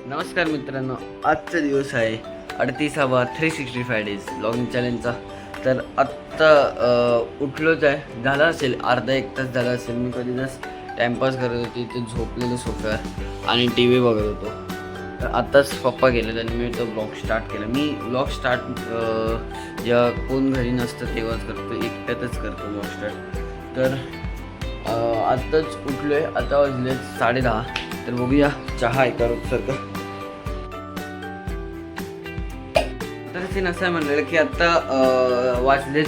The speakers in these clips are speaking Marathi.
नमस्कार मित्रांनो, आजचा दिवस आहे 38वा 365 डेज लॉगिंग चॅलेंजचा. तर आत्ता उठलोच आहे, झाला असेल अर्धा एक तास झाला असेल. मी कधी जस्ट टाईमपास करत होती ते झोपलेलं सोफ्यावर आणि टी व्ही बघत होतो. तर आत्ताच पप्पा गेले आणि मी तो ब्लॉग स्टार्ट केला. मी ब्लॉग स्टार्ट जेव्हा कोण घरी नसतं तेव्हाच करतो, एकट्यातच करतो ब्लॉग स्टार्ट. तर आत्ताच उठलो आहे, आता वाजले 10:30. तर बघूया चहा आहे का रोजसारखं. तर सीन असं आहे म्हणलेलं की आत्ता वाजले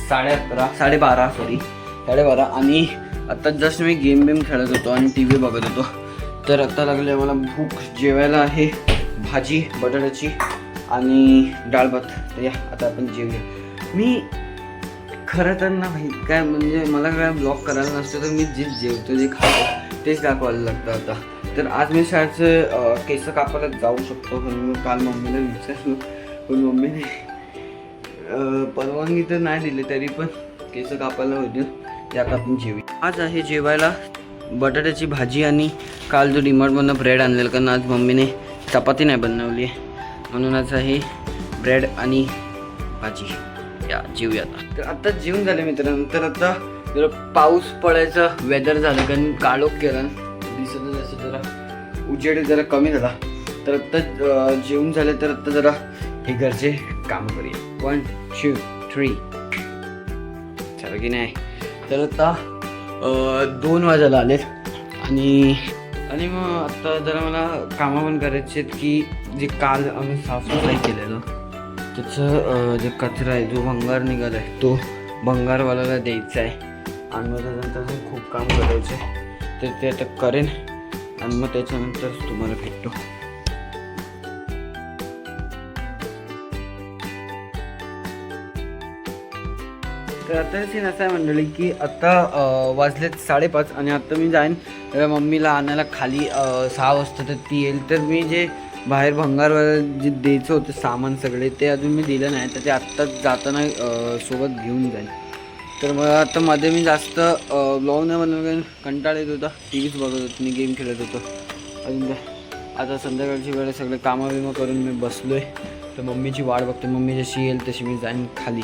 11:30 आणि आत्ता जस्ट मी गेम खेळत होतो आणि टी व्ही बघत होतो. तर आत्ता लागले मला भूक. जेवायला आहे भाजी बटाट्याची आणि डाळ भात. तर या आता आपण जेवूया. मी खरं तर ना भाई काय म्हणजे मला काय ब्लॉग करायला नसतं, तर मी जे जेवतो जे खातो तेच दाखवायला लागतं आता. तर आज मी शाळेचं केस कापायला जाऊ शकतो, पण मी काल मम्मीला विचारलो पण मम्मीने परवानगी तर नाही दिली, तरी पण केस कापायला होते. त्यात आपण जेवूया. आज आहे जेवायला बटाट्याची भाजी आणि काल जो डीमार्टमधून ब्रेड आणलेलं, कारण आज मम्मीने चपाती नाही बनवली आहे म्हणून आज आहे ब्रेड आणि भाजी. या जेवूया आता. तर आत्ता जेवून झाले मित्रांनो. तर आता जरा पाऊस पडायचं वेदर झालं, कारण काळोख केला दिसत असं जरा उजेड जरा कमी झाला. तर आत्ता जेवून झाले. तर आत्ता जरा हे घरचे काम करूया. 1 2 3 झालं की नाही. तर आता 2 वाजायला आलेत आणि मग आत्ता जरा मला कामं पण करायचे आहेत की जे काल आम्ही साफसफाई केलेलं त्याचं जे कचरा आहे जो भंगार निघाला आहे तो भंगारवाल्याला द्यायचा आहे आणि मग त्याच्यानंतर खूप काम करायचं आहे. तर ते आता करेन आणि मग त्याच्यानंतर तुम्हाला भेटतो. तर आता सीन असं आहे मंडळी की आत्ता वाजलेत 5:30 आणि आत्ता मी जाईन मम्मीला आणायला खाली 6 वाजता. तर ती येईल. तर मी जे बाहेर भंगारवाला जे द्यायचं होतं सामान सगळे ते अजून मी दिलं नाही, तर ते आत्ताच जाताना सोबत घेऊन जाईल. तर मग आता मध्ये मी जास्त ब्लॉग नाही बनवलं, कंटाळ येत होता. टी व्हीच बघत होतो, मी गेम खेळत होतो. अजून काय आता संध्याकाळची वेळ सगळे कामं बिमं करून मी बसलो आहे. तर मम्मीची वाट बघते. मम्मी जशी येईल तशी मी जाईन खाली.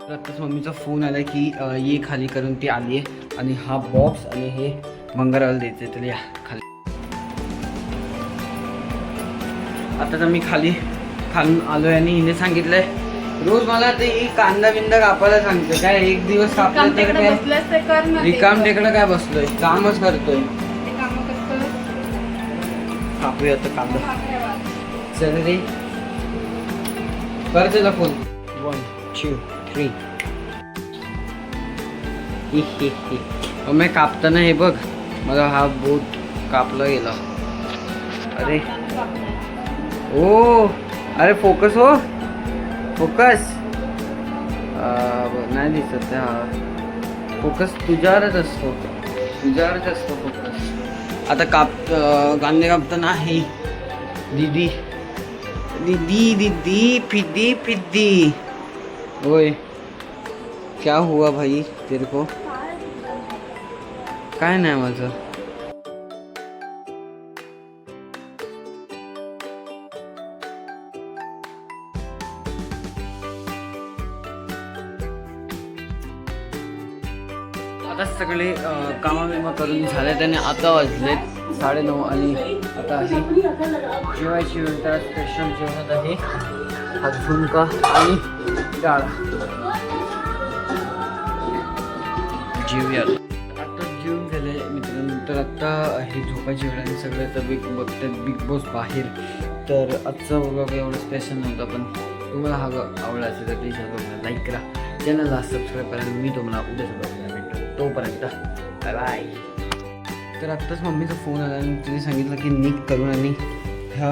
तर आत्ताच मम्मीचा फोन आला की ये खाली करून ती आली आहे आणि हा बॉक्स आणि हे भंगारवाला द्यायचं आहे. तर या खाली. आता तर मी खालून आलो आहे आणि हिने सांगितलंय रोज मला ते कांदा बिंदा कापायला सांगते. काय एक दिवस कापलं तर काय रिकाम टेकडं काय बसलोय, कामच करतोय. कापूया आता कांदा. चल रे कर त्याला फोन. 1 2 3 मी कापताना हे बघ मला हा बोट कापला गेला. अरे ओ अरे फोकस हो फोकस नाही दिसत. हा फोकस तुझ्यावरच असतो फोकस. आता कांदे कापताना हे दीदी फिद्दी ओए क्या हुआ भाई तेरे को. काय नाही माझं. आता सगळे कामाबिमा करून झाले. त्याने आता वाजलेत 9:30 आणि आता आहे जेवायची वेळ. तर स्पेशल जेवणात आहे हा झुणका आणि डाळ. जेवूया. आता जेवून झाले मित्रांनो. तर आता हे झोपायची वेळ आणि सगळं तर बिग बॉस बाहेर. तर आजचा ब्लॉग एवढं स्पेशल नव्हता, पण तुम्हाला हा आवडला असेल तर प्लीज ब्लॉगला लाईक करा, चॅनलला सबस्क्राईब करा. मी तुम्हाला उद्याच्या ब्लॉगला भेटतो. तोपर्यंत बाय बाय. तर आत्ताच मम्मीचा फोन आला आणि तिने सांगितलं की निक करून आणि ह्या